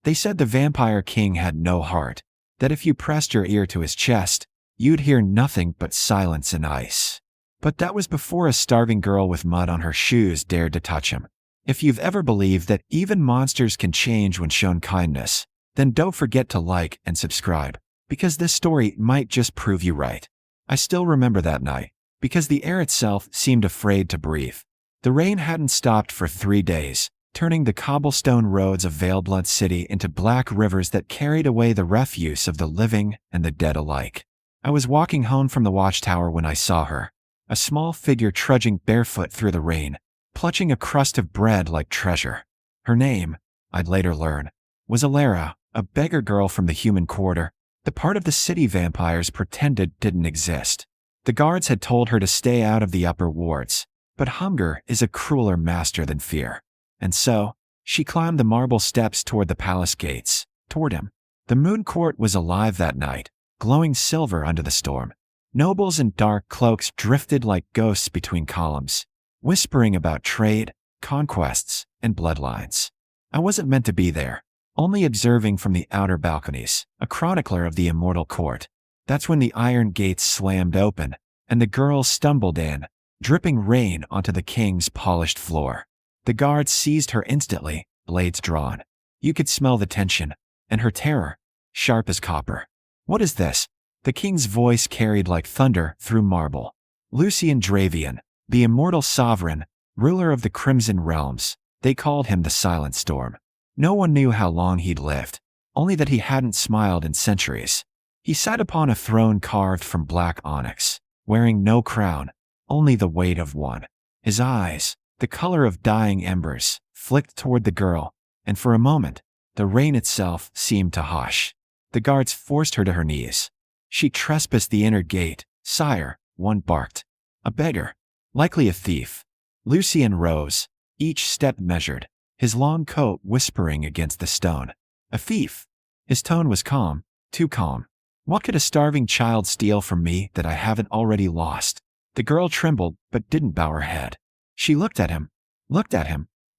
They said the vampire king had no heart, that if you pressed your ear to his chest, you'd hear nothing but silence and ice. But that was before a starving girl with mud on her shoes dared to touch him. If you've ever believed that even monsters can change when shown kindness, then don't forget to like and subscribe, because this story might just prove you right. I still remember that night, because the air itself seemed afraid to breathe. The rain hadn't stopped for 3 days, turning the cobblestone roads of Veilblunt City into black rivers that carried away the refuse of the living and the dead alike. I was walking home from the watchtower when I saw her, a small figure trudging barefoot through the rain, clutching a crust of bread like treasure. Her name, I'd later learn, was Elara, a beggar girl from the human quarter, the part of the city vampires pretended didn't exist. The guards had told her to stay out of the upper wards, but hunger is a crueler master than fear. And so, she climbed the marble steps toward the palace gates, toward him. The moon court was alive that night, glowing silver under the storm. Nobles in dark cloaks drifted like ghosts between columns, whispering about trade, conquests, and bloodlines. I wasn't meant to be there, only observing from the outer balconies, a chronicler of the immortal court. That's when the iron gates slammed open, and the girl stumbled in, dripping rain onto the king's polished floor. The guards seized her instantly, blades drawn. You could smell the tension, and her terror, sharp as copper. "What is this?" The king's voice carried like thunder through marble. Lucian Dravian, the immortal sovereign, ruler of the Crimson Realms, they called him the Silent Storm. No one knew how long he'd lived, only that he hadn't smiled in centuries. He sat upon a throne carved from black onyx, wearing no crown, only the weight of one. His eyes, the color of dying embers, flicked toward the girl, and for a moment, the rain itself seemed to hush. The guards forced her to her knees. "She trespassed the inner gate, sire," one barked. "A beggar. Likely a thief." Lucian rose, each step measured, his long coat whispering against the stone. "A thief." His tone was calm, too calm. "What could a starving child steal from me that I haven't already lost?" The girl trembled but didn't bow her head. She looked at him,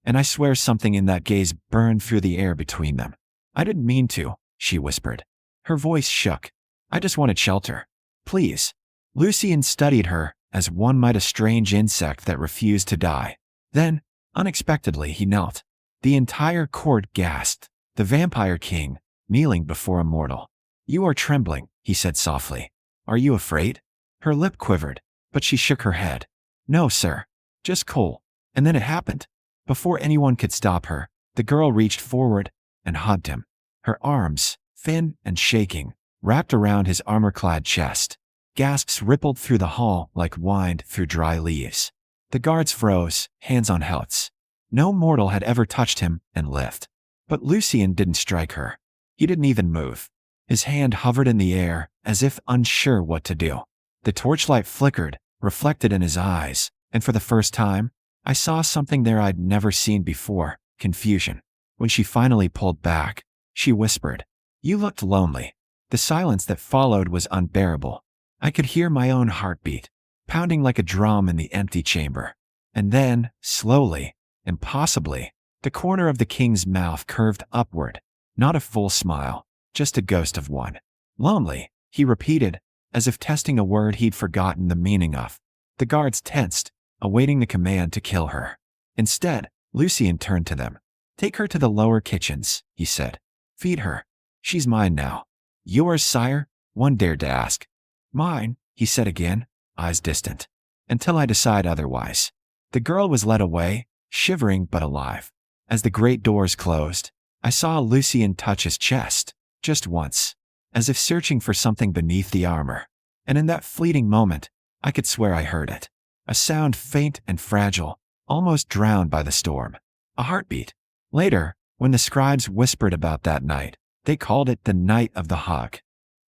and I swear something in that gaze burned through the air between them. "I didn't mean to," she whispered. Her voice shook. "I just wanted shelter. Please." Lucian studied her as one might a strange insect that refused to die. Then, unexpectedly, he knelt. The entire court gasped. The vampire king, kneeling before a mortal. "You are trembling," he said softly. "Are you afraid?" Her lip quivered, but she shook her head. "No, sir. Just cold." And then it happened. Before anyone could stop her, the girl reached forward and hugged him. Her arms, thin and shaking, wrapped around his armor-clad chest. Gasps rippled through the hall like wind through dry leaves. The guards froze, hands on hilts. No mortal had ever touched him and lived. But Lucian didn't strike her. He didn't even move. His hand hovered in the air, as if unsure what to do. The torchlight flickered, reflected in his eyes, and for the first time, I saw something there I'd never seen before: confusion. When she finally pulled back, she whispered, "You looked lonely." The silence that followed was unbearable. I could hear my own heartbeat, pounding like a drum in the empty chamber. And then, slowly, impossibly, the corner of the king's mouth curved upward. Not a full smile, just a ghost of one. "Lonely," he repeated, as if testing a word he'd forgotten the meaning of. The guards tensed, awaiting the command to kill her. Instead, Lucian turned to them. "Take her to the lower kitchens," he said. "Feed her. She's mine now." "Yours, sire?" one dared to ask. "Mine," he said again, eyes distant. "Until I decide otherwise." The girl was led away, shivering but alive. As the great doors closed, I saw Lucian touch his chest, just once, as if searching for something beneath the armor. And in that fleeting moment, I could swear I heard it. A sound faint and fragile, almost drowned by the storm. A heartbeat. Later, when the scribes whispered about that night, they called it the Night of the Hug.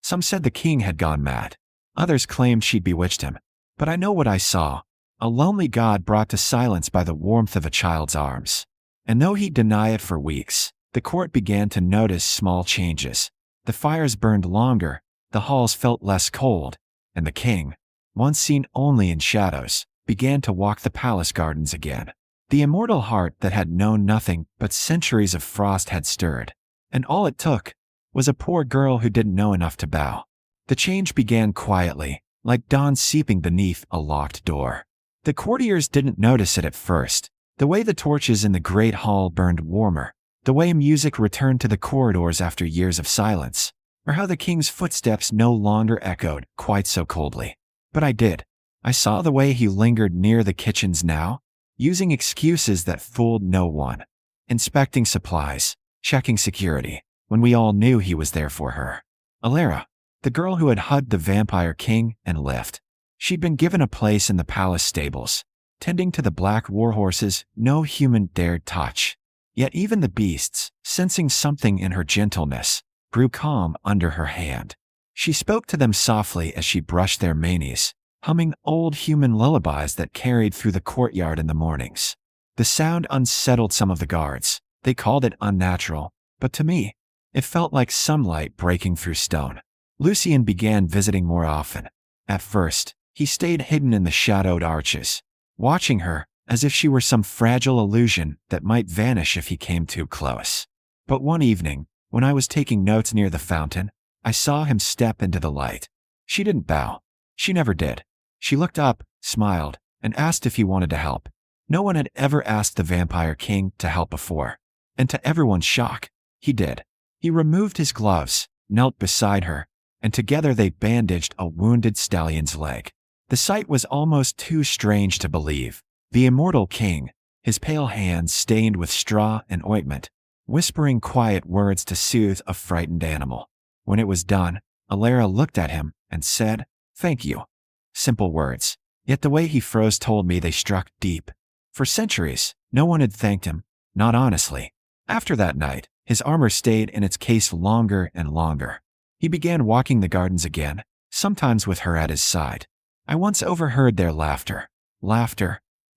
Some said the king had gone mad. Others claimed she'd bewitched him. But I know what I saw: a lonely god brought to silence by the warmth of a child's arms. And though he'd deny it for weeks, the court began to notice small changes. The fires burned longer, the halls felt less cold, and the king, once seen only in shadows, began to walk the palace gardens again. The immortal heart that had known nothing but centuries of frost had stirred. And all it took was a poor girl who didn't know enough to bow. The change began quietly, like dawn seeping beneath a locked door. The courtiers didn't notice it at first. The way the torches in the great hall burned warmer, the way music returned to the corridors after years of silence, or how the king's footsteps no longer echoed quite so coldly. But I did. I saw the way he lingered near the kitchens now, using excuses that fooled no one, inspecting supplies, checking security, when we all knew he was there for her. Elara, the girl who had hugged the vampire king and left. She'd been given a place in the palace stables, tending to the black warhorses no human dared touch. Yet even the beasts, sensing something in her gentleness, grew calm under her hand. She spoke to them softly as she brushed their manes, humming old human lullabies that carried through the courtyard in the mornings. The sound unsettled some of the guards. They called it unnatural, but to me, it felt like sunlight breaking through stone. Lucien began visiting more often. At first, he stayed hidden in the shadowed arches, watching her as if she were some fragile illusion that might vanish if he came too close. But one evening, when I was taking notes near the fountain, I saw him step into the light. She didn't bow. She never did. She looked up, smiled, and asked if he wanted to help. No one had ever asked the vampire king to help before. And to everyone's shock, he did. He removed his gloves, knelt beside her, and together they bandaged a wounded stallion's leg. The sight was almost too strange to believe. The immortal king, his pale hands stained with straw and ointment, whispering quiet words to soothe a frightened animal. When it was done, Elara looked at him and said, "Thank you." Simple words, yet the way he froze told me they struck deep. For centuries, no one had thanked him, not honestly. After that night, his armor stayed in its case longer and longer. He began walking the gardens again, sometimes with her at his side. I once overheard their laughter,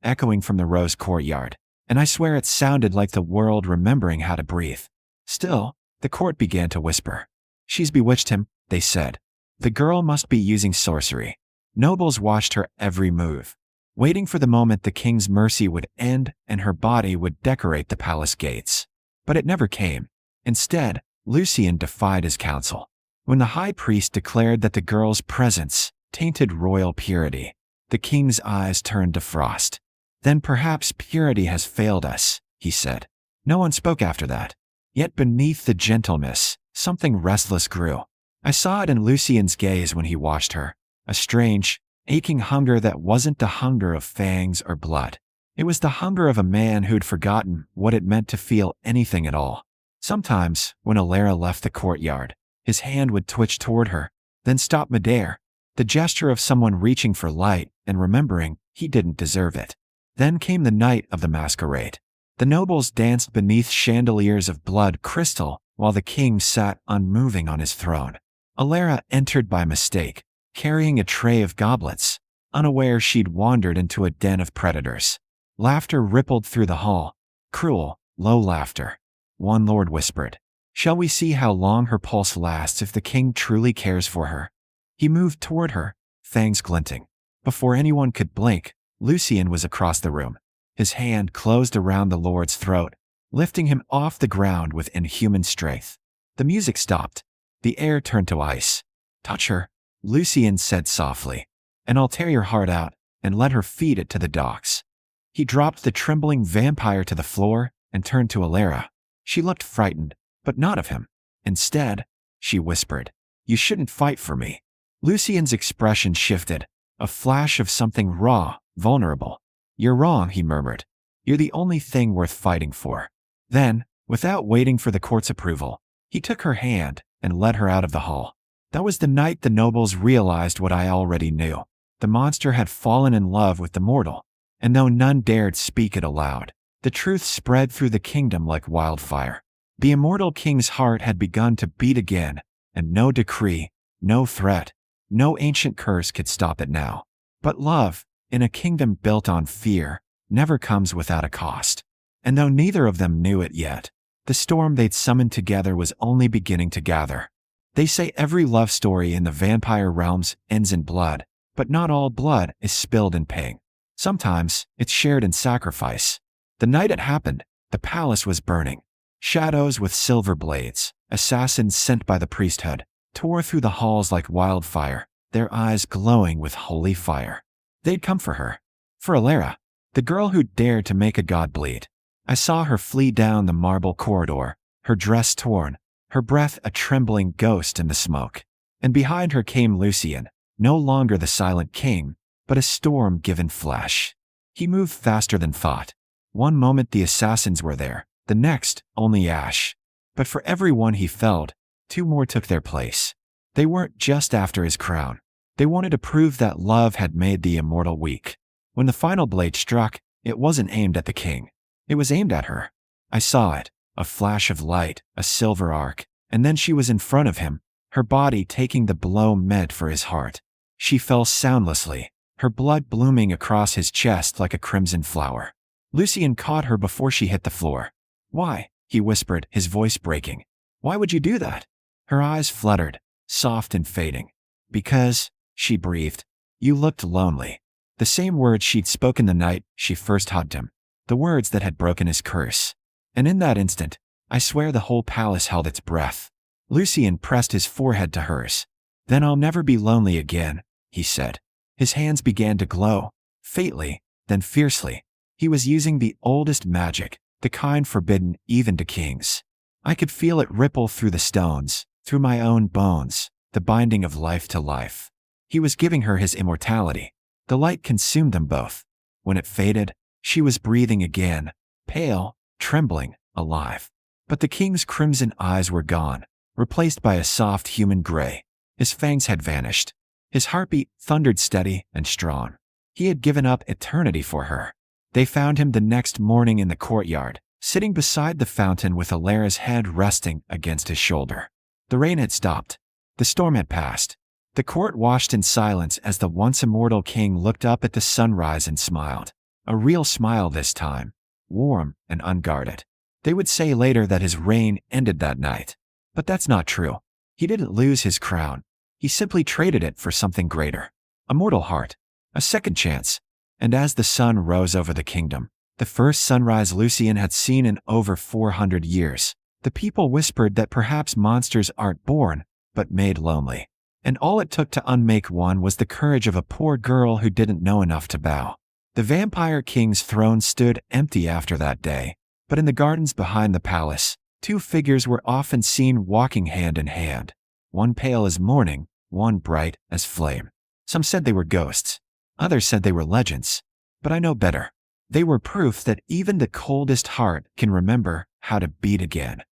echoing from the rose courtyard, and I swear it sounded like the world remembering how to breathe. Still, the court began to whisper. "She's bewitched him," they said. "The girl must be using sorcery." Nobles watched her every move, waiting for the moment the king's mercy would end and her body would decorate the palace gates. But it never came. Instead, Lucien defied his counsel. When the high priest declared that the girl's presence tainted royal purity, the king's eyes turned to frost. "Then perhaps purity has failed us," he said. No one spoke after that. Yet beneath the gentleness, something restless grew. I saw it in Lucien's gaze when he watched her, a strange, aching hunger that wasn't the hunger of fangs or blood. It was the hunger of a man who'd forgotten what it meant to feel anything at all. Sometimes, when Elara left the courtyard, his hand would twitch toward her, then stop midair, the gesture of someone reaching for light and remembering he didn't deserve it. Then came the night of the masquerade. The nobles danced beneath chandeliers of blood crystal while the king sat unmoving on his throne. Elara entered by mistake, carrying a tray of goblets, unaware she'd wandered into a den of predators. Laughter rippled through the hall, cruel, low laughter. One lord whispered, "Shall we see how long her pulse lasts if the king truly cares for her?" He moved toward her, fangs glinting. Before anyone could blink, Lucien was across the room. His hand closed around the lord's throat, lifting him off the ground with inhuman strength. The music stopped. The air turned to ice. "Touch her," Lucien said softly, "and I'll tear your heart out and let her feed it to the dogs." He dropped the trembling vampire to the floor and turned to Elara. She looked frightened, but not of him. Instead, she whispered, "You shouldn't fight for me." Lucien's expression shifted, a flash of something raw, vulnerable. "You're wrong," he murmured. "You're the only thing worth fighting for." Then, without waiting for the court's approval, he took her hand and led her out of the hall. That was the night the nobles realized what I already knew. The monster had fallen in love with the mortal, and though none dared speak it aloud, the truth spread through the kingdom like wildfire. The immortal king's heart had begun to beat again, and no decree, no threat, no ancient curse could stop it now. But love, in a kingdom built on fear, never comes without a cost. And though neither of them knew it yet, the storm they'd summoned together was only beginning to gather. They say every love story in the vampire realms ends in blood, but not all blood is spilled in pain. Sometimes, it's shared in sacrifice. The night it happened, the palace was burning. Shadows with silver blades, assassins sent by the priesthood, tore through the halls like wildfire, their eyes glowing with holy fire. They'd come for her. For Elara, the girl who dared to make a god bleed. I saw her flee down the marble corridor, her dress torn, her breath a trembling ghost in the smoke. And behind her came Lucian, no longer the silent king, but a storm-given flesh. He moved faster than thought. One moment the assassins were there, the next only ash. But for every one he felled, two more took their place. They weren't just after his crown. They wanted to prove that love had made the immortal weak. When the final blade struck, it wasn't aimed at the king. It was aimed at her. I saw it, a flash of light, a silver arc, and then she was in front of him, her body taking the blow meant for his heart. She fell soundlessly, her blood blooming across his chest like a crimson flower. Lucian caught her before she hit the floor. "Why?" he whispered, his voice breaking. "Why would you do that?" Her eyes fluttered, soft and fading. "Because," she breathed, "you looked lonely." The same words she'd spoken the night she first hugged him. The words that had broken his curse. And in that instant, I swear the whole palace held its breath. Lucian pressed his forehead to hers. "Then I'll never be lonely again," he said. His hands began to glow, faintly, then fiercely. He was using the oldest magic, the kind forbidden even to kings. I could feel it ripple through the stones, through my own bones, the binding of life to life. He was giving her his immortality. The light consumed them both. When it faded, she was breathing again, pale, trembling, alive. But the king's crimson eyes were gone, replaced by a soft human gray. His fangs had vanished. His heartbeat thundered steady and strong. He had given up eternity for her. They found him the next morning in the courtyard, sitting beside the fountain with Elara's head resting against his shoulder. The rain had stopped. The storm had passed. The court watched in silence as the once immortal king looked up at the sunrise and smiled. A real smile this time, warm and unguarded. They would say later that his reign ended that night. But that's not true. He didn't lose his crown. He simply traded it for something greater. A mortal heart. A second chance. And as the sun rose over the kingdom, the first sunrise Lucian had seen in over 400 years, the people whispered that perhaps monsters aren't born, but made lonely. And all it took to unmake one was the courage of a poor girl who didn't know enough to bow. The vampire king's throne stood empty after that day, but in the gardens behind the palace, two figures were often seen walking hand in hand. One pale as morning, one bright as flame. Some said they were ghosts. Others said they were legends. But I know better. They were proof that even the coldest heart can remember how to beat again.